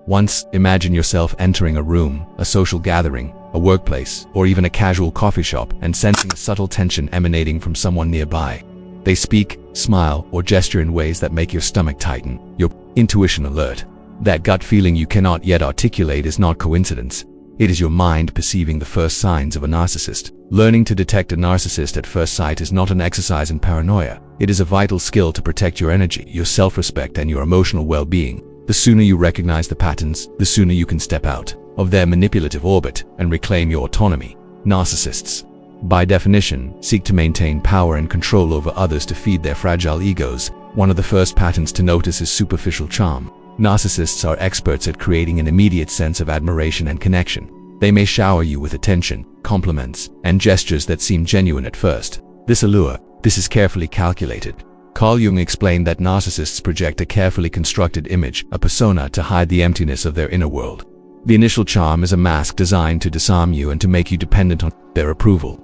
Once, imagine yourself entering a room, a social gathering, a workplace, or even a casual coffee shop and sensing a subtle tension emanating from someone nearby. They speak, smile, or gesture in ways that make your stomach tighten, your intuition alert. That gut feeling you cannot yet articulate is not coincidence. It is your mind perceiving the first signs of a narcissist. Learning to detect a narcissist at first sight is not an exercise in paranoia. It is a vital skill to protect your energy, your self-respect, and your emotional well-being. The sooner you recognize the patterns, the sooner you can step out of their manipulative orbit and reclaim your autonomy. Narcissists, by definition, seek to maintain power and control over others to feed their fragile egos. One of the first patterns to notice is superficial charm. Narcissists are experts at creating an immediate sense of admiration and connection. They may shower you with attention, compliments, and gestures that seem genuine at first. This is carefully calculated. Carl Jung explained that narcissists project a carefully constructed image, a persona, to hide the emptiness of their inner world. The initial charm is a mask designed to disarm you and to make you dependent on their approval.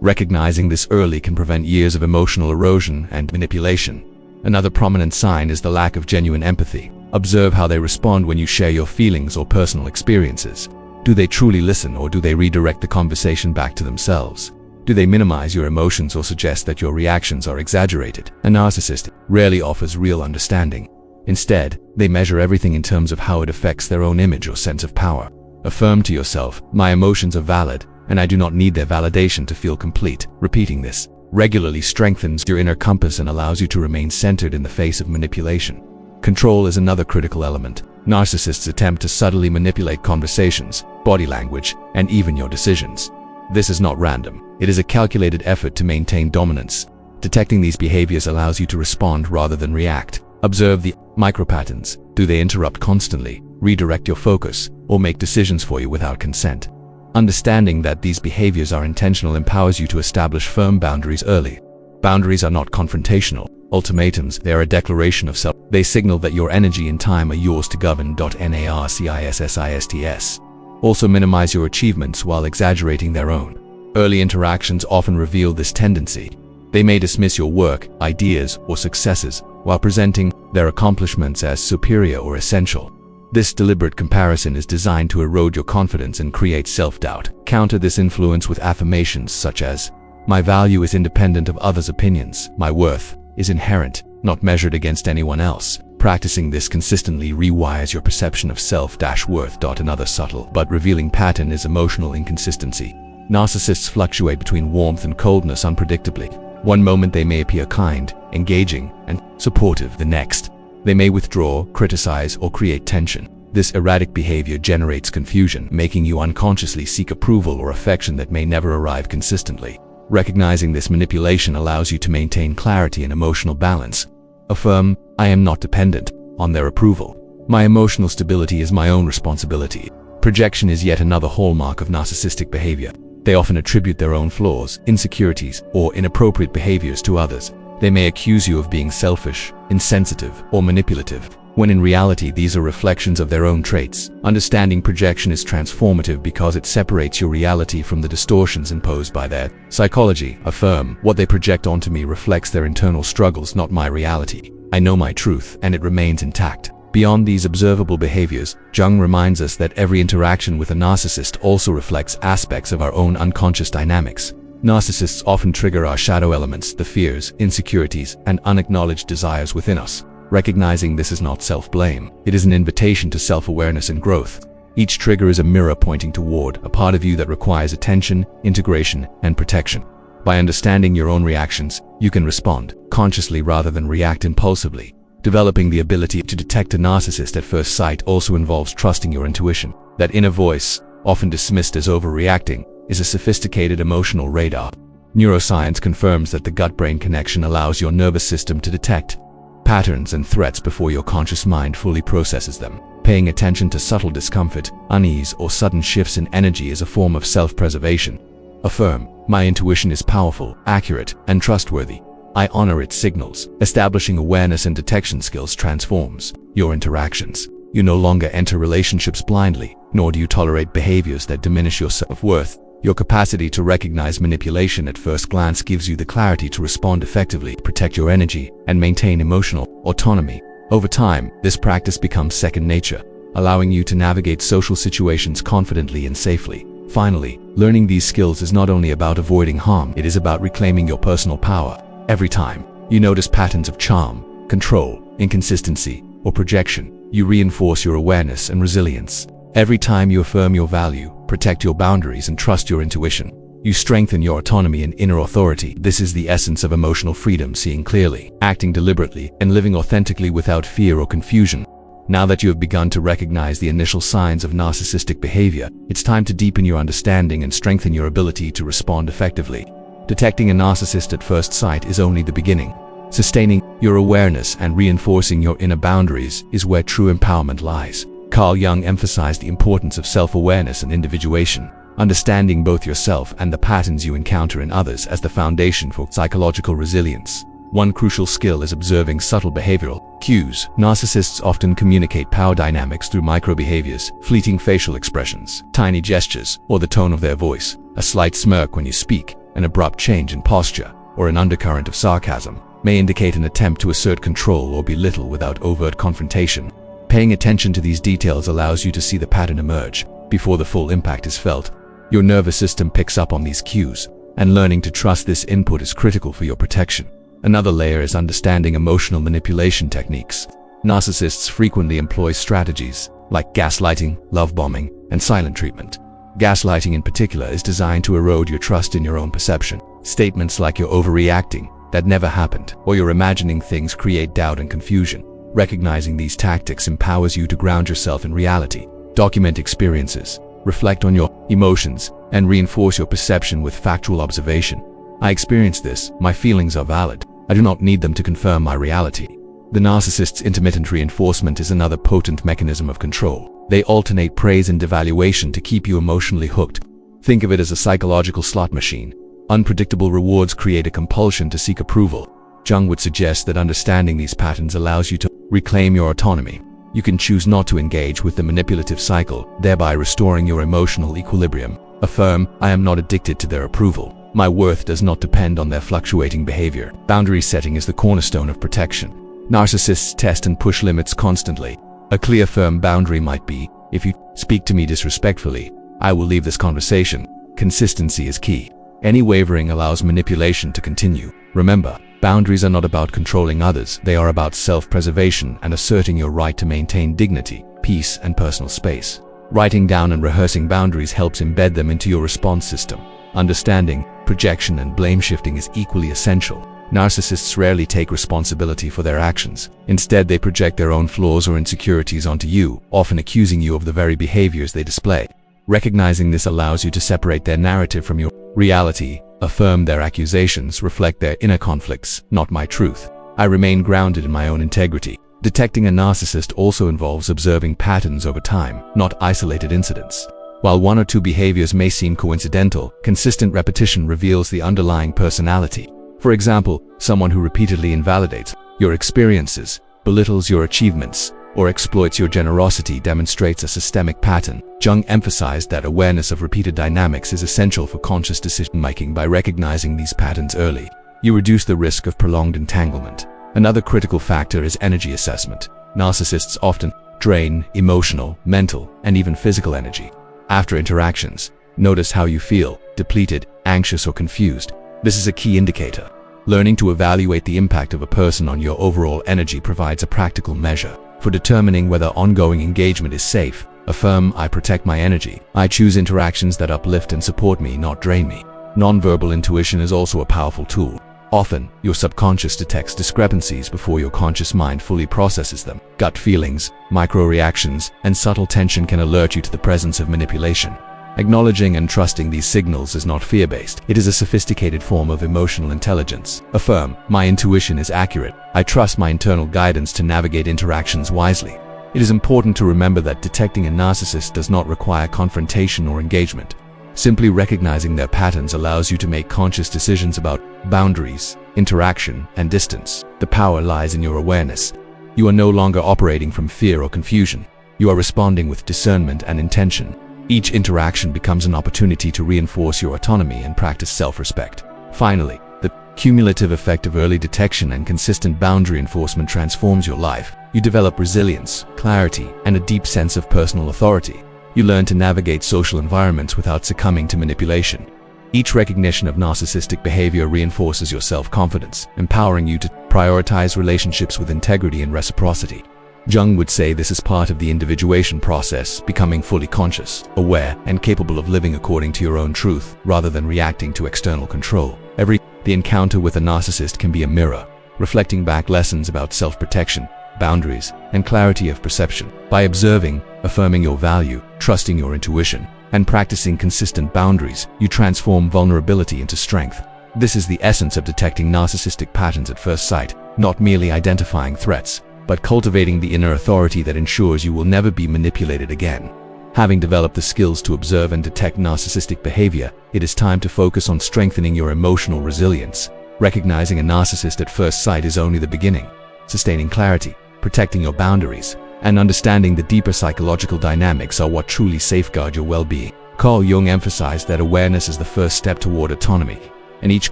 Recognizing this early can prevent years of emotional erosion and manipulation. Another prominent sign is the lack of genuine empathy. Observe how they respond when you share your feelings or personal experiences. Do they truly listen, or do they redirect the conversation back to themselves? Do they minimize your emotions or suggest that your reactions are exaggerated? A narcissist rarely offers real understanding. Instead, they measure everything in terms of how it affects their own image or sense of power. Affirm to yourself, "My emotions are valid, and I do not need their validation to feel complete." Repeating this regularly strengthens your inner compass and allows you to remain centered in the face of manipulation. Control is another critical element. Narcissists attempt to subtly manipulate conversations, body language, and even your decisions. This is not random. It is a calculated effort to maintain dominance. Detecting these behaviors allows you to respond rather than react. Observe the micropatterns. Do they interrupt constantly, redirect your focus, or make decisions for you without consent? Understanding that these behaviors are intentional empowers you to establish firm boundaries early. Boundaries are not confrontational ultimatums, they are a declaration of self. They signal that your energy and time are yours to govern. Narcissists also minimize your achievements while exaggerating their own. Early interactions often reveal this tendency. They may dismiss your work, ideas, or successes while presenting their accomplishments as superior or essential. This deliberate comparison is designed to erode your confidence and create self-doubt. Counter this influence with affirmations such as, "My value is independent of others' opinions. My worth is inherent, not measured against anyone else." Practicing this consistently rewires your perception of self-worth. Another subtle but revealing pattern is emotional inconsistency. Narcissists fluctuate between warmth and coldness unpredictably. One moment they may appear kind, engaging, and supportive. The next, they may withdraw, criticize, or create tension. This erratic behavior generates confusion, making you unconsciously seek approval or affection that may never arrive consistently. Recognizing this manipulation allows you to maintain clarity and emotional balance. Affirm, "I am not dependent on their approval. My emotional stability is my own responsibility." Projection is yet another hallmark of narcissistic behavior. They often attribute their own flaws, insecurities, or inappropriate behaviors to others. They may accuse you of being selfish, insensitive, or manipulative, when in reality these are reflections of their own traits. Understanding projection is transformative because it separates your reality from the distortions imposed by their psychology. Affirm, "What they project onto me reflects their internal struggles, not my reality. I know my truth, and it remains intact." Beyond these observable behaviors, Jung reminds us that every interaction with a narcissist also reflects aspects of our own unconscious dynamics. Narcissists often trigger our shadow elements, the fears, insecurities, and unacknowledged desires within us. Recognizing this is not self-blame. It is an invitation to self-awareness and growth. Each trigger is a mirror pointing toward a part of you that requires attention, integration, and protection. By understanding your own reactions, you can respond consciously rather than react impulsively. Developing the ability to detect a narcissist at first sight also involves trusting your intuition. That inner voice, often dismissed as overreacting, is a sophisticated emotional radar. Neuroscience confirms that the gut-brain connection allows your nervous system to detect patterns and threats before your conscious mind fully processes them. Paying attention to subtle discomfort, unease, or sudden shifts in energy is a form of self-preservation. Affirm, "My intuition is powerful, accurate, and trustworthy. I honor its signals." Establishing awareness and detection skills transforms your interactions. You no longer enter relationships blindly, nor do you tolerate behaviors that diminish your self-worth. Your capacity to recognize manipulation at first glance gives you the clarity to respond effectively, protect your energy, and maintain emotional autonomy. Over time, this practice becomes second nature, allowing you to navigate social situations confidently and safely. Finally, learning these skills is not only about avoiding harm, it is about reclaiming your personal power. Every time you notice patterns of charm, control, inconsistency, or projection, you reinforce your awareness and resilience. Every time you affirm your value, protect your boundaries, and trust your intuition, you strengthen your autonomy and inner authority. This is the essence of emotional freedom: seeing clearly, acting deliberately, and living authentically without fear or confusion. Now that you have begun to recognize the initial signs of narcissistic behavior, it's time to deepen your understanding and strengthen your ability to respond effectively. Detecting a narcissist at first sight is only the beginning. Sustaining your awareness and reinforcing your inner boundaries is where true empowerment lies. Carl Jung emphasized the importance of self-awareness and individuation, understanding both yourself and the patterns you encounter in others as the foundation for psychological resilience. One crucial skill is observing subtle behavioral cues. Narcissists often communicate power dynamics through micro-behaviors, fleeting facial expressions, tiny gestures, or the tone of their voice. A slight smirk when you speak, an abrupt change in posture, or an undercurrent of sarcasm may indicate an attempt to assert control or belittle without overt confrontation. Paying attention to these details allows you to see the pattern emerge before the full impact is felt. Your nervous system picks up on these cues, and learning to trust this input is critical for your protection. Another layer is understanding emotional manipulation techniques. Narcissists frequently employ strategies like gaslighting, love bombing, and silent treatment. Gaslighting in particular is designed to erode your trust in your own perception. Statements like "you're overreacting," "that never happened," or "you're imagining things" create doubt and confusion. Recognizing these tactics empowers you to ground yourself in reality. Document experiences, reflect on your emotions, and reinforce your perception with factual observation. "I experienced this, my feelings are valid. I do not need them to confirm my reality." The narcissist's intermittent reinforcement is another potent mechanism of control. They alternate praise and devaluation to keep you emotionally hooked. Think of it as a psychological slot machine. Unpredictable rewards create a compulsion to seek approval. Jung would suggest that understanding these patterns allows you to reclaim your autonomy. You can choose not to engage with the manipulative cycle, thereby restoring your emotional equilibrium. Affirm, "I am not addicted to their approval. My worth does not depend on their fluctuating behavior." Boundary setting is the cornerstone of protection. Narcissists test and push limits constantly. A clear, firm boundary might be, "If you speak to me disrespectfully, I will leave this conversation." Consistency is key. Any wavering allows manipulation to continue. Remember, boundaries are not about controlling others. They are about self-preservation and asserting your right to maintain dignity, peace, and personal space. Writing down and rehearsing boundaries helps embed them into your response system. Understanding, projection, and blame shifting is equally essential. Narcissists rarely take responsibility for their actions. Instead, they project their own flaws or insecurities onto you, often accusing you of the very behaviors they display. Recognizing this allows you to separate their narrative from your reality. Affirm their accusations, reflect their inner conflicts, "Not my truth. I remain grounded in my own integrity." Detecting a narcissist also involves observing patterns over time, not isolated incidents. While one or two behaviors may seem coincidental, consistent repetition reveals the underlying personality. For example, someone who repeatedly invalidates your experiences, belittles your achievements, or exploits your generosity demonstrates a systemic pattern. Jung emphasized that awareness of repeated dynamics is essential for conscious decision-making. By recognizing these patterns early, you reduce the risk of prolonged entanglement. Another critical factor is energy assessment. Narcissists often drain emotional, mental, and even physical energy. After interactions, notice how you feel: depleted, anxious, or confused. This is a key indicator. Learning to evaluate the impact of a person on your overall energy provides a practical measure for determining whether ongoing engagement is safe. Affirm, "I protect my energy. I choose interactions that uplift and support me, not drain me." Nonverbal intuition is also a powerful tool. Often, your subconscious detects discrepancies before your conscious mind fully processes them. Gut feelings, micro-reactions, and subtle tension can alert you to the presence of manipulation. Acknowledging and trusting these signals is not fear-based. It is a sophisticated form of emotional intelligence. Affirm, "My intuition is accurate. I trust my internal guidance to navigate interactions wisely." It is important to remember that detecting a narcissist does not require confrontation or engagement. Simply recognizing their patterns allows you to make conscious decisions about boundaries, interaction, and distance. The power lies in your awareness. You are no longer operating from fear or confusion. You are responding with discernment and intention. Each interaction becomes an opportunity to reinforce your autonomy and practice self-respect. Finally, the cumulative effect of early detection and consistent boundary enforcement transforms your life. You develop resilience, clarity, and a deep sense of personal authority. You learn to navigate social environments without succumbing to manipulation. Each recognition of narcissistic behavior reinforces your self-confidence, empowering you to prioritize relationships with integrity and reciprocity. Jung would say this is part of the individuation process, becoming fully conscious, aware, and capable of living according to your own truth, rather than reacting to external control. The encounter with a narcissist can be a mirror, reflecting back lessons about self-protection, boundaries, and clarity of perception. By observing, affirming your value, trusting your intuition, and practicing consistent boundaries, you transform vulnerability into strength. This is the essence of detecting narcissistic patterns at first sight, not merely identifying threats, but cultivating the inner authority that ensures you will never be manipulated again. Having developed the skills to observe and detect narcissistic behavior, it is time to focus on strengthening your emotional resilience. Recognizing a narcissist at first sight is only the beginning. Sustaining clarity, protecting your boundaries, and understanding the deeper psychological dynamics are what truly safeguard your well-being. Carl Jung emphasized that awareness is the first step toward autonomy, and each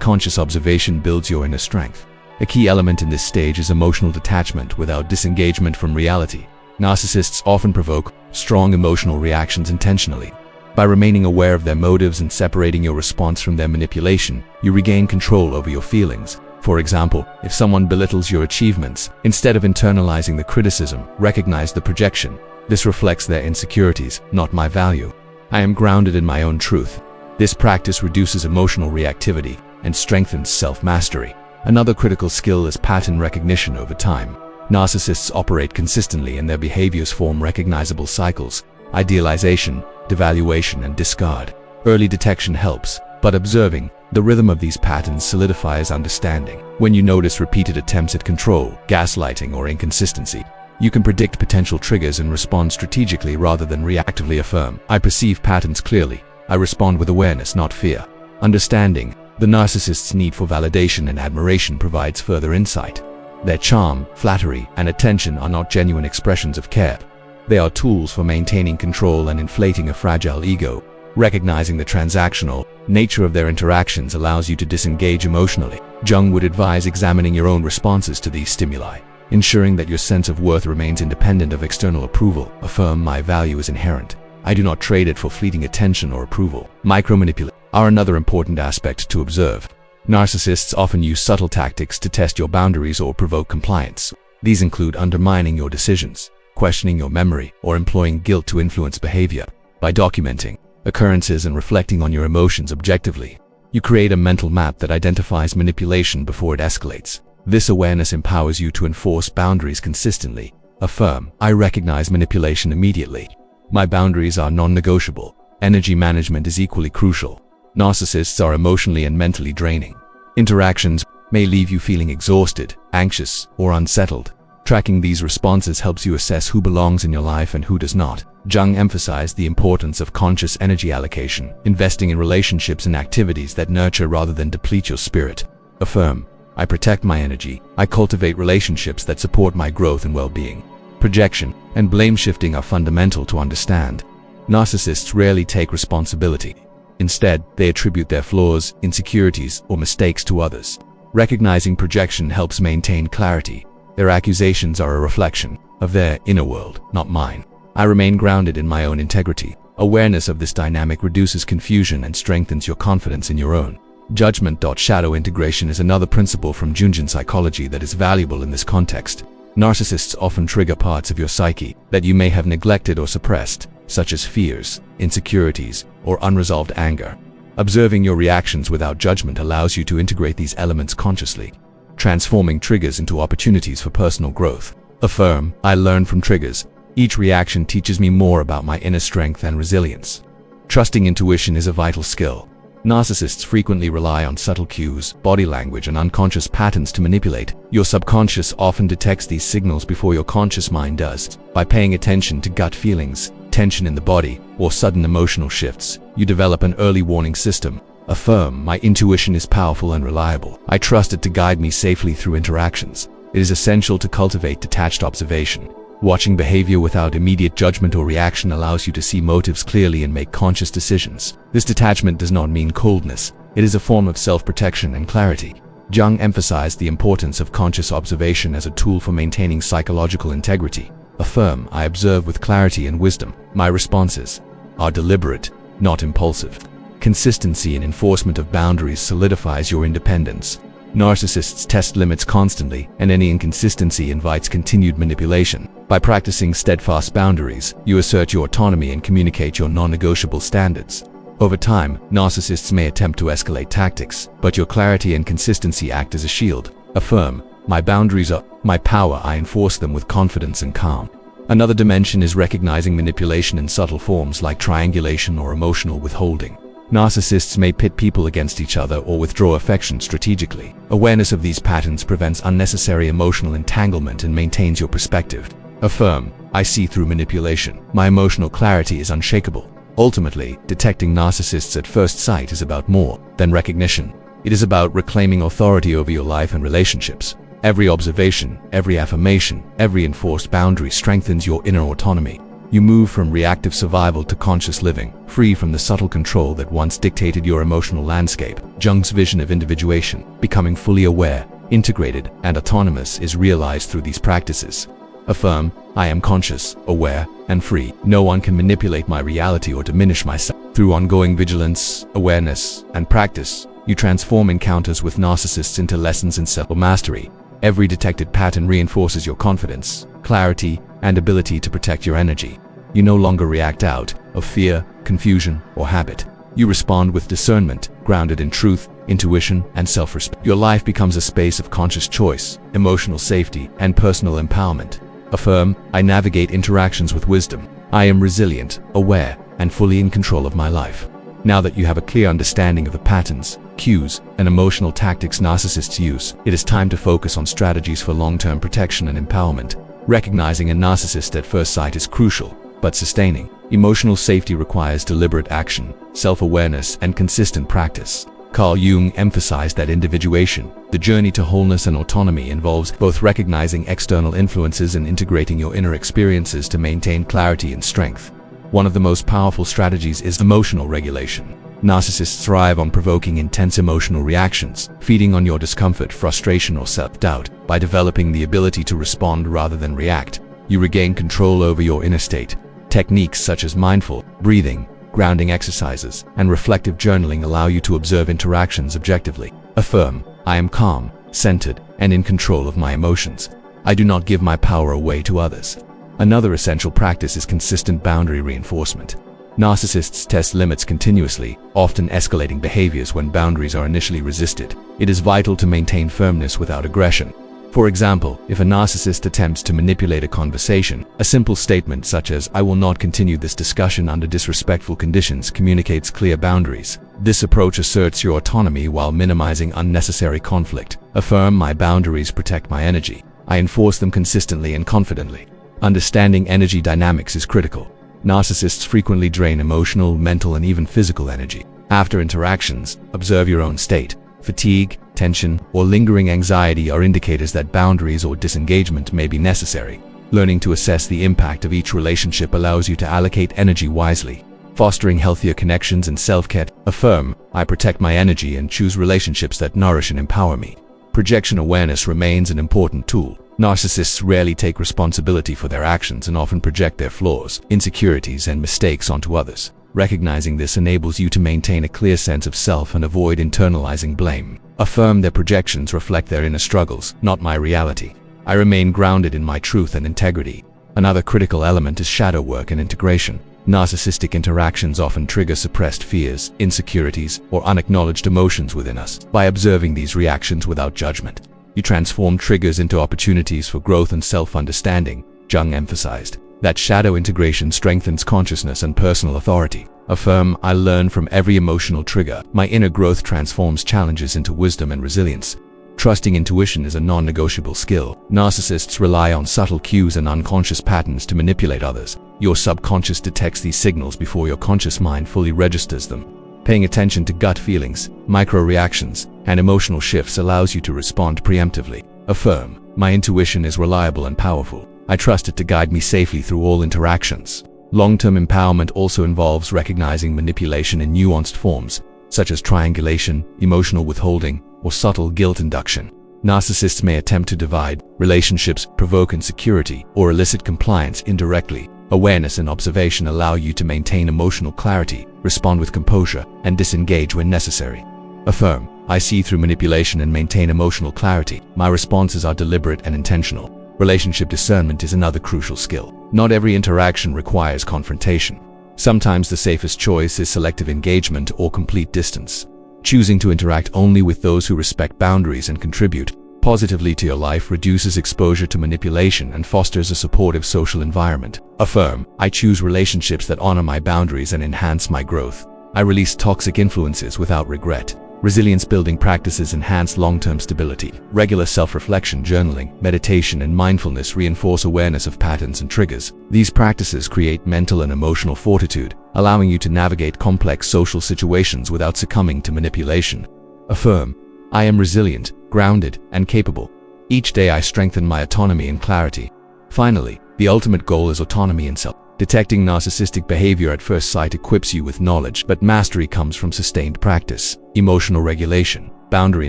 conscious observation builds your inner strength. A key element in this stage is emotional detachment without disengagement from reality. Narcissists often provoke strong emotional reactions intentionally. By remaining aware of their motives and separating your response from their manipulation, you regain control over your feelings. For example, if someone belittles your achievements, instead of internalizing the criticism, recognize the projection. This reflects their insecurities, not my value. I am grounded in my own truth. This practice reduces emotional reactivity and strengthens self-mastery. Another critical skill is pattern recognition over time. Narcissists operate consistently and their behaviors form recognizable cycles: idealization, devaluation, and discard. Early detection helps, but observing the rhythm of these patterns solidifies understanding. When you notice repeated attempts at control, gaslighting, or inconsistency, you can predict potential triggers and respond strategically rather than reactively. Affirm: I perceive patterns clearly. I respond with awareness, not fear. Understanding the narcissist's need for validation and admiration provides further insight. Their charm, flattery, and attention are not genuine expressions of care. They are tools for maintaining control and inflating a fragile ego. Recognizing the transactional nature of their interactions allows you to disengage emotionally. Jung would advise examining your own responses to these stimuli, ensuring that your sense of worth remains independent of external approval. Affirm: my value is inherent. I do not trade it for fleeting attention or approval. Micromanipulation are another important aspect to observe. Narcissists often use subtle tactics to test your boundaries or provoke compliance. These include undermining your decisions, questioning your memory, or employing guilt to influence behavior. By documenting occurrences and reflecting on your emotions objectively, you create a mental map that identifies manipulation before it escalates. This awareness empowers you to enforce boundaries consistently. Affirm: I recognize manipulation immediately. My boundaries are non-negotiable. Energy management is equally crucial. Narcissists are emotionally and mentally draining. Interactions may leave you feeling exhausted, anxious, or unsettled. Tracking these responses helps you assess who belongs in your life and who does not. Jung emphasized the importance of conscious energy allocation, investing in relationships and activities that nurture rather than deplete your spirit. Affirm: I protect my energy. I cultivate relationships that support my growth and well-being. Projection and blame shifting are fundamental to understand. Narcissists rarely take responsibility. Instead, they attribute their flaws, insecurities, or mistakes to others. Recognizing projection helps maintain clarity. Their accusations are a reflection of their inner world, not mine. I remain grounded in my own integrity. Awareness of this dynamic reduces confusion and strengthens your confidence in your own judgment. Shadow integration is another principle from Jungian psychology that is valuable in this context. Narcissists often trigger parts of your psyche that you may have neglected or suppressed, such as fears, insecurities, or unresolved anger. Observing your reactions without judgment allows you to integrate these elements consciously, transforming triggers into opportunities for personal growth. Affirm: I learn from triggers. Each reaction teaches me more about my inner strength and resilience. Trusting intuition is a vital skill. Narcissists frequently rely on subtle cues, body language, and unconscious patterns to manipulate. Your subconscious often detects these signals before your conscious mind does. By paying attention to gut feelings, tension in the body, or sudden emotional shifts, you develop an early warning system. Affirm: my intuition is powerful and reliable. I trust it to guide me safely through interactions. It is essential to cultivate detached observation. Watching behavior without immediate judgment or reaction allows you to see motives clearly and make conscious decisions. This detachment does not mean coldness. It is a form of self-protection and clarity. Jung emphasized the importance of conscious observation as a tool for maintaining psychological integrity. Affirm, I observe with clarity and wisdom. My responses are deliberate, not impulsive. Consistency in enforcement of boundaries solidifies your independence. Narcissists test limits constantly, and any inconsistency invites continued manipulation. By practicing steadfast boundaries, you assert your autonomy and communicate your non-negotiable standards. Over time, narcissists may attempt to escalate tactics, but your clarity and consistency act as a shield. Affirm, my boundaries are my power, I enforce them with confidence and calm. Another dimension is recognizing manipulation in subtle forms like triangulation or emotional withholding. Narcissists may pit people against each other or withdraw affection strategically. Awareness of these patterns prevents unnecessary emotional entanglement and maintains your perspective. Affirm, I see through manipulation. My emotional clarity is unshakable. Ultimately, detecting narcissists at first sight is about more than recognition. It is about reclaiming authority over your life and relationships. Every observation, every affirmation, every enforced boundary strengthens your inner autonomy. You move from reactive survival to conscious living, free from the subtle control that once dictated your emotional landscape. Jung's vision of individuation, becoming fully aware, integrated, and autonomous, is realized through these practices. Affirm, I am conscious, aware, and free. No one can manipulate my reality or diminish myself. Through ongoing vigilance, awareness, and practice, you transform encounters with narcissists into lessons in self-mastery. Every detected pattern reinforces your confidence, clarity, and ability to protect your energy. You no longer react out of fear, confusion, or habit. You respond with discernment, grounded in truth, intuition, and self-respect. Your life becomes a space of conscious choice, emotional safety, and personal empowerment. Affirm, I navigate interactions with wisdom. I am resilient, aware, and fully in control of my life. Now that you have a clear understanding of the patterns, cues, and emotional tactics narcissists use, it is time to focus on strategies for long-term protection and empowerment. Recognizing a narcissist at first sight is crucial, but sustaining emotional safety requires deliberate action, self-awareness, and consistent practice. Carl Jung emphasized that individuation, the journey to wholeness and autonomy, involves both recognizing external influences and integrating your inner experiences to maintain clarity and strength. One of the most powerful strategies is emotional regulation. Narcissists thrive on provoking intense emotional reactions, feeding on your discomfort, frustration, or self-doubt. By developing the ability to respond rather than react, you regain control over your inner state. Techniques such as mindful breathing, grounding exercises, and reflective journaling allow you to observe interactions objectively. Affirm, I am calm, centered, and in control of my emotions. I do not give my power away to others. Another essential practice is consistent boundary reinforcement. Narcissists test limits continuously, often escalating behaviors when boundaries are initially resisted. It is vital to maintain firmness without aggression. For example, if a narcissist attempts to manipulate a conversation, a simple statement such as, I will not continue this discussion under disrespectful conditions, communicates clear boundaries. This approach asserts your autonomy while minimizing unnecessary conflict. Affirm, my boundaries protect my energy. I enforce them consistently and confidently. Understanding energy dynamics is critical. Narcissists frequently drain emotional, mental, and even physical energy. After interactions, observe your own state. Fatigue, tension, or lingering anxiety are indicators that boundaries or disengagement may be necessary. Learning to assess the impact of each relationship allows you to allocate energy wisely. Fostering healthier connections and self-care. Affirm, I protect my energy and choose relationships that nourish and empower me. Projection awareness remains an important tool. Narcissists rarely take responsibility for their actions and often project their flaws, insecurities, and mistakes onto others. Recognizing this enables you to maintain a clear sense of self and avoid internalizing blame. Affirm, their projections reflect their inner struggles, not my reality. I remain grounded in my truth and integrity. Another critical element is shadow work and integration. Narcissistic interactions often trigger suppressed fears, insecurities, or unacknowledged emotions within us. By observing these reactions without judgment, you transform triggers into opportunities for growth and self-understanding. Jung emphasized that shadow integration strengthens consciousness and personal authority. Affirm, I learn from every emotional trigger. My inner growth transforms challenges into wisdom and resilience. Trusting intuition is a non-negotiable skill. Narcissists rely on subtle cues and unconscious patterns to manipulate others. Your subconscious detects these signals before your conscious mind fully registers them. Paying attention to gut feelings, micro-reactions, and emotional shifts allows you to respond preemptively. Affirm, my intuition is reliable and powerful. I trust it to guide me safely through all interactions. Long-term empowerment also involves recognizing manipulation in nuanced forms. such as triangulation, emotional withholding, or subtle guilt induction. Narcissists may attempt to divide relationships, provoke insecurity, or elicit compliance indirectly. Awareness and observation allow you to maintain emotional clarity, respond with composure, and disengage when necessary. Affirm, I see through manipulation and maintain emotional clarity. My responses are deliberate and intentional. Relationship discernment is another crucial skill. Not every interaction requires confrontation. Sometimes the safest choice is selective engagement or complete distance. Choosing to interact only with those who respect boundaries and contribute positively to your life reduces exposure to manipulation and fosters a supportive social environment. Affirm, I choose relationships that honor my boundaries and enhance my growth. I release toxic influences without regret. Resilience-building practices enhance long-term stability. Regular self-reflection, journaling, meditation, and mindfulness reinforce awareness of patterns and triggers. These practices create mental and emotional fortitude, allowing you to navigate complex social situations without succumbing to manipulation. Affirm, I am resilient, grounded, and capable. Each day I strengthen my autonomy and clarity. Finally, the ultimate goal is autonomy and self. Detecting narcissistic behavior at first sight equips you with knowledge, but mastery comes from sustained practice. Emotional regulation, boundary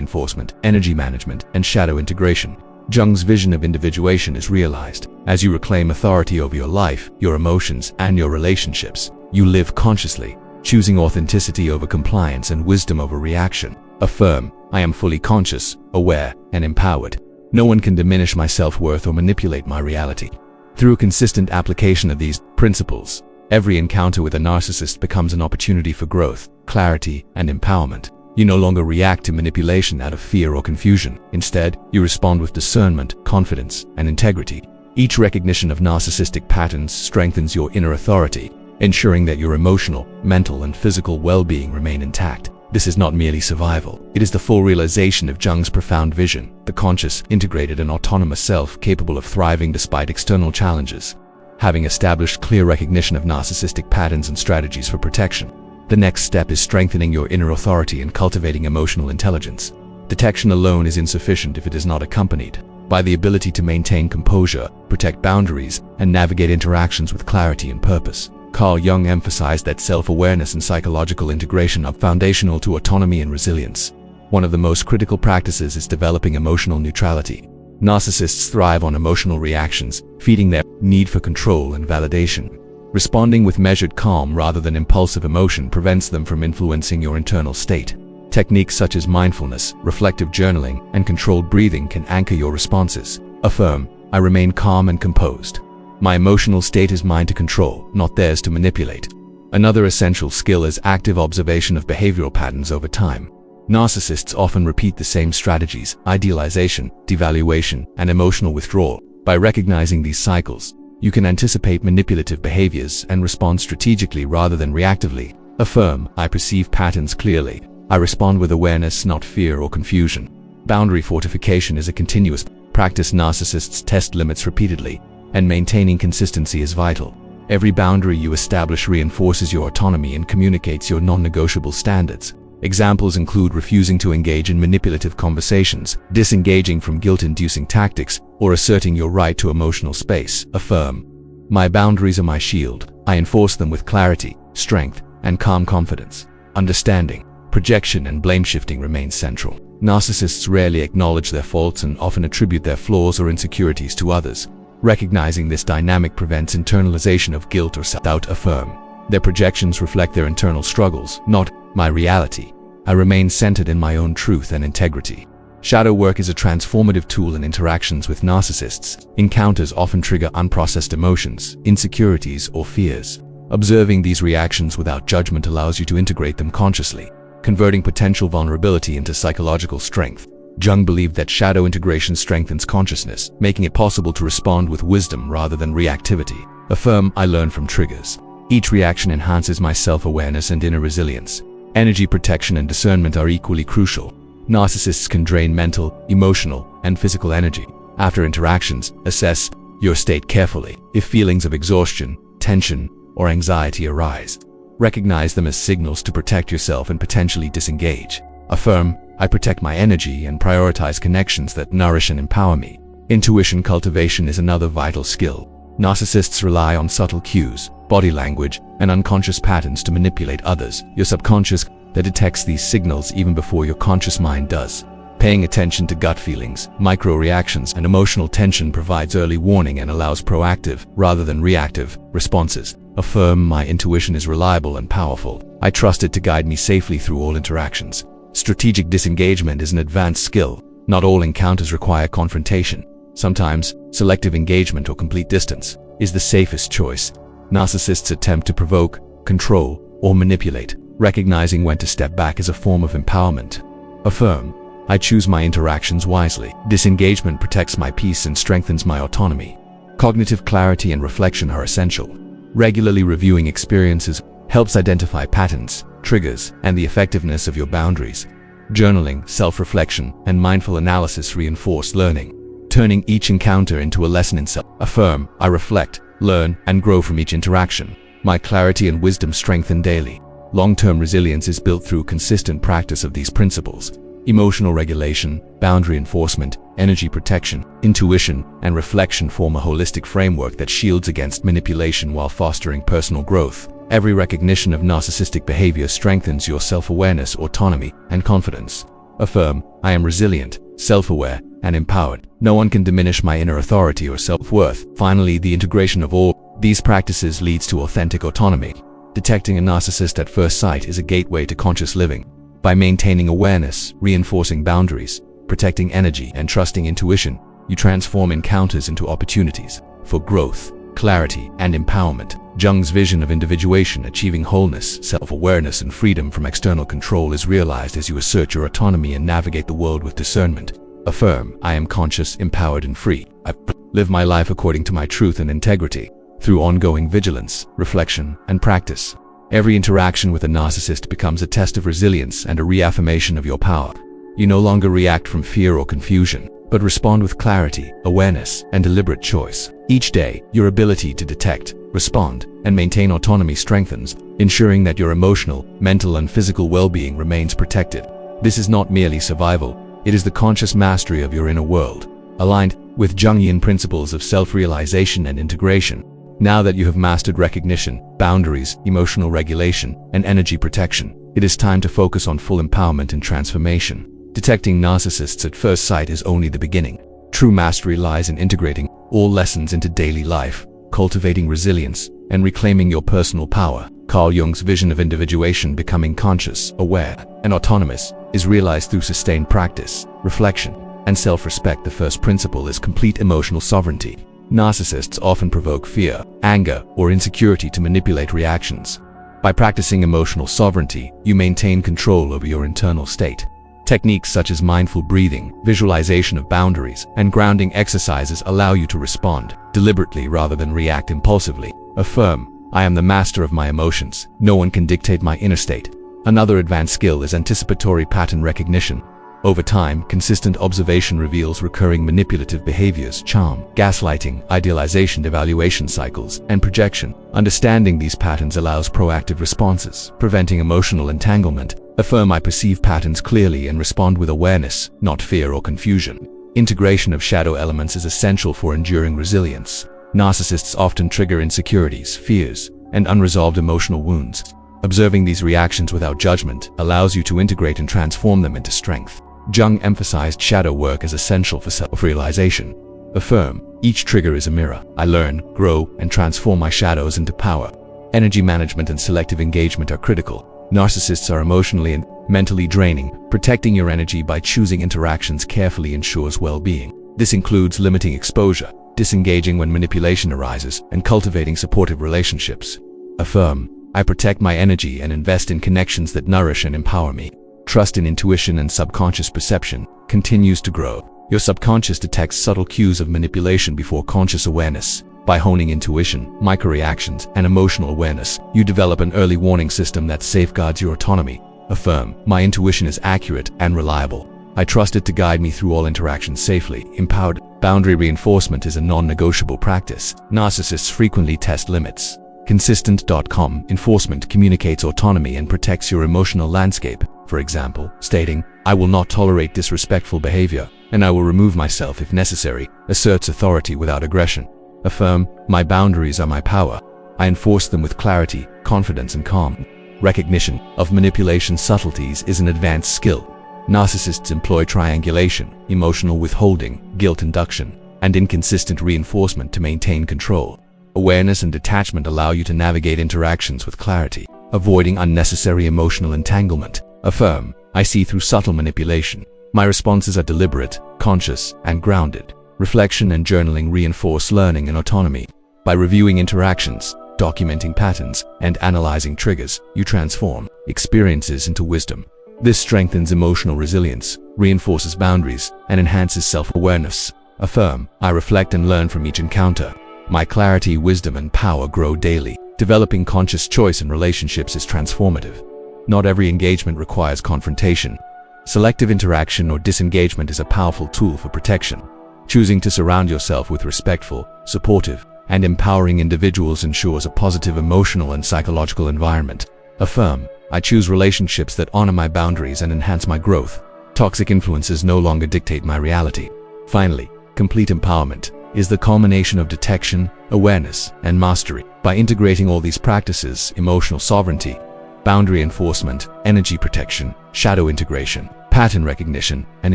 enforcement, energy management, and shadow integration. Jung's vision of individuation is realized. As you reclaim authority over your life, your emotions, and your relationships, you live consciously, choosing authenticity over compliance and wisdom over reaction. Affirm, I am fully conscious, aware, and empowered. No one can diminish my self-worth or manipulate my reality. Through a consistent application of these principles, every encounter with a narcissist becomes an opportunity for growth, clarity, and empowerment. You no longer react to manipulation out of fear or confusion. Instead, you respond with discernment, confidence, and integrity. Each recognition of narcissistic patterns strengthens your inner authority, ensuring that your emotional, mental, and physical well-being remain intact. This is not merely survival. It is the full realization of Jung's profound vision, the conscious, integrated, and autonomous self capable of thriving despite external challenges. Having established clear recognition of narcissistic patterns and strategies for protection, the next step is strengthening your inner authority and cultivating emotional intelligence. Detection alone is insufficient if it is not accompanied by the ability to maintain composure, protect boundaries, and navigate interactions with clarity and purpose. Carl Jung emphasized that self-awareness and psychological integration are foundational to autonomy and resilience. One of the most critical practices is developing emotional neutrality. Narcissists thrive on emotional reactions, feeding their need for control and validation. Responding with measured calm rather than impulsive emotion prevents them from influencing your internal state. Techniques such as mindfulness, reflective journaling, and controlled breathing can anchor your responses. Affirm, I remain calm and composed. My emotional state is mine to control, not theirs to manipulate. Another essential skill is active observation of behavioral patterns over time. Narcissists often repeat the same strategies: idealization, devaluation, and emotional withdrawal. By recognizing these cycles, you can anticipate manipulative behaviors and respond strategically rather than reactively. Affirm, I perceive patterns clearly. I respond with awareness, not fear or confusion. Boundary fortification is a continuous practice. Narcissists test limits repeatedly, and maintaining consistency is vital. Every boundary you establish reinforces your autonomy and communicates your non-negotiable standards. Examples include refusing to engage in manipulative conversations, disengaging from guilt-inducing tactics, or asserting your right to emotional space. Affirm, my boundaries are my shield. I enforce them with clarity, strength, and calm confidence. Understanding, projection, and blame-shifting remain central. Narcissists rarely acknowledge their faults and often attribute their flaws or insecurities to others. Recognizing this dynamic prevents internalization of guilt or self-doubt. Affirm, their projections reflect their internal struggles, not my reality. I remain centered in my own truth and integrity. Shadow work is a transformative tool in interactions with narcissists. Encounters often trigger unprocessed emotions, insecurities, or fears. Observing these reactions without judgment allows you to integrate them consciously, converting potential vulnerability into psychological strength. Jung believed that shadow integration strengthens consciousness, making it possible to respond with wisdom rather than reactivity. Affirm, I learn from triggers. Each reaction enhances my self-awareness and inner resilience. Energy protection and discernment are equally crucial. Narcissists can drain mental, emotional, and physical energy. After interactions, assess your state carefully. If feelings of exhaustion, tension, or anxiety arise, recognize them as signals to protect yourself and potentially disengage. Affirm, I protect my energy and prioritize connections that nourish and empower me. Intuition cultivation is another vital skill. Narcissists rely on subtle cues, body language, and unconscious patterns to manipulate others. Your subconscious that detects these signals even before your conscious mind does. Paying attention to gut feelings, micro-reactions, and emotional tension provides early warning and allows proactive, rather than reactive, responses. Affirm, my intuition is reliable and powerful. I trust it to guide me safely through all interactions. Strategic disengagement is an advanced skill. Not all encounters require confrontation. Sometimes, selective engagement or complete distance is the safest choice. Narcissists attempt to provoke, control, or manipulate. Recognizing when to step back is a form of empowerment. Affirm, I choose my interactions wisely. Disengagement protects my peace and strengthens my autonomy. Cognitive clarity and reflection are essential. Regularly reviewing experiences helps identify patterns, triggers, and the effectiveness of your boundaries. Journaling, self-reflection, and mindful analysis reinforce learning, turning each encounter into a lesson in self. Affirm, I reflect, learn, and grow from each interaction. My clarity and wisdom strengthen daily. Long-term resilience is built through consistent practice of these principles. Emotional regulation, boundary enforcement, energy protection, intuition, and reflection form a holistic framework that shields against manipulation while fostering personal growth. Every recognition of narcissistic behavior strengthens your self-awareness, autonomy, and confidence. Affirm, I am resilient, self-aware, and empowered. No one can diminish my inner authority or self-worth. Finally, the integration of all these practices leads to authentic autonomy. Detecting a narcissist at first sight is a gateway to conscious living. By maintaining awareness, reinforcing boundaries, protecting energy, and trusting intuition, you transform encounters into opportunities for growth, clarity, and empowerment. Jung's vision of individuation, achieving wholeness, self-awareness, and freedom from external control is realized as you assert your autonomy and navigate the world with discernment. Affirm, I am conscious, empowered, and free. I live my life according to my truth and integrity. Through ongoing vigilance, reflection, and practice, every interaction with a narcissist becomes a test of resilience and a reaffirmation of your power. You no longer react from fear or confusion, but respond with clarity, awareness, and deliberate choice. Each day, your ability to detect, respond, and maintain autonomy strengthens, ensuring that your emotional, mental, and physical well-being remains protected. This is not merely survival, it is the conscious mastery of your inner world, aligned with Jungian principles of self-realization and integration. Now that you have mastered recognition, boundaries, emotional regulation, and energy protection, it is time to focus on full empowerment and transformation. Detecting narcissists at first sight is only the beginning. True mastery lies in integrating all lessons into daily life, cultivating resilience, and reclaiming your personal power. Carl Jung's vision of individuation, becoming conscious, aware, and autonomous, is realized through sustained practice, reflection, and self-respect. The first principle is complete emotional sovereignty. Narcissists often provoke fear, anger, or insecurity to manipulate reactions. By practicing emotional sovereignty, you maintain control over your internal state. Techniques such as mindful breathing, visualization of boundaries, and grounding exercises allow you to respond deliberately rather than react impulsively. Affirm, I am the master of my emotions. No one can dictate my inner state. Another advanced skill is anticipatory pattern recognition. Over time, consistent observation reveals recurring manipulative behaviors, charm, gaslighting, idealization, devaluation cycles, and projection. Understanding these patterns allows proactive responses, preventing emotional entanglement. Affirm, I perceive patterns clearly and respond with awareness, not fear or confusion. Integration of shadow elements is essential for enduring resilience. Narcissists often trigger insecurities, fears, and unresolved emotional wounds. Observing these reactions without judgment allows you to integrate and transform them into strength. Jung emphasized shadow work as essential for self-realization. Affirm, each trigger is a mirror. I learn, grow, and transform my shadows into power. Energy management and selective engagement are critical. Narcissists are emotionally and mentally draining. Protecting your energy by choosing interactions carefully ensures well-being. This includes limiting exposure, disengaging when manipulation arises, and cultivating supportive relationships. Affirm, I protect my energy and invest in connections that nourish and empower me. Trust in intuition and subconscious perception continues to grow. Your subconscious detects subtle cues of manipulation before conscious awareness. By honing intuition, microreactions, and emotional awareness, you develop an early warning system that safeguards your autonomy. Affirm, my intuition is accurate and reliable. I trust it to guide me through all interactions safely. Empowered. Boundary reinforcement is a non-negotiable practice. Narcissists frequently test limits. Consistent.com enforcement communicates autonomy and protects your emotional landscape. For example, stating, I will not tolerate disrespectful behavior, and I will remove myself if necessary, asserts authority without aggression. Affirm, my boundaries are my power. I enforce them with clarity, confidence, and calm. Recognition of manipulation subtleties is an advanced skill. Narcissists employ triangulation, emotional withholding, guilt induction, and inconsistent reinforcement to maintain control. Awareness and detachment allow you to navigate interactions with clarity, avoiding unnecessary emotional entanglement. Affirm, I see through subtle manipulation. My responses are deliberate, conscious, and grounded. Reflection and journaling reinforce learning and autonomy. By reviewing interactions, documenting patterns, and analyzing triggers, you transform experiences into wisdom. This strengthens emotional resilience, reinforces boundaries, and enhances self-awareness. Affirm, I reflect and learn from each encounter. My clarity, wisdom, and power grow daily. Developing conscious choice in relationships is transformative. Not every engagement requires confrontation. Selective interaction or disengagement is a powerful tool for protection. Choosing to surround yourself with respectful, supportive, and empowering individuals ensures a positive emotional and psychological environment. Affirm, I choose relationships that honor my boundaries and enhance my growth. Toxic influences no longer dictate my reality. Finally, complete empowerment is the culmination of detection, awareness, and mastery. By integrating all these practices, emotional sovereignty, boundary enforcement, energy protection, shadow integration, pattern recognition, and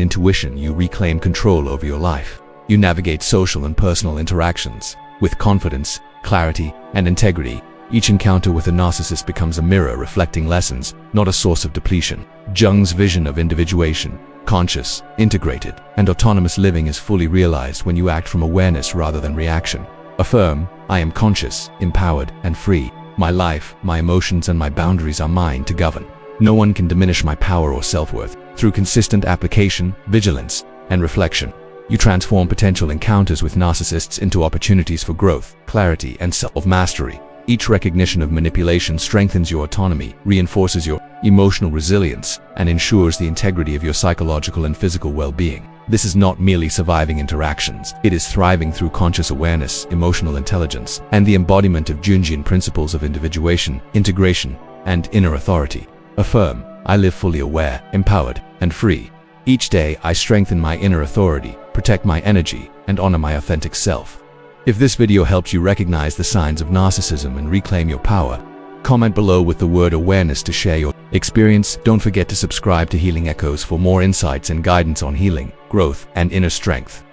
intuition, you reclaim control over your life. You navigate social and personal interactions with confidence, clarity, and integrity. Each encounter with a narcissist becomes a mirror reflecting lessons, not a source of depletion. Jung's vision of individuation, conscious, integrated, and autonomous living is fully realized when you act from awareness rather than reaction. Affirm, I am conscious, empowered, and free. My life, my emotions, and my boundaries are mine to govern. No one can diminish my power or self-worth. Through consistent application, vigilance, and reflection, you transform potential encounters with narcissists into opportunities for growth, clarity, and self-mastery. Each recognition of manipulation strengthens your autonomy, reinforces your emotional resilience, and ensures the integrity of your psychological and physical well-being. This is not merely surviving interactions. It is thriving through conscious awareness, emotional intelligence, and the embodiment of Jungian principles of individuation, integration, and inner authority. Affirm, I live fully aware, empowered, and free. Each day, I strengthen my inner authority, protect my energy, and honor my authentic self. If this video helps you recognize the signs of narcissism and reclaim your power, comment below with the word awareness to share your experience. Don't forget to subscribe to Healing Echoes for more insights and guidance on healing, growth, and inner strength.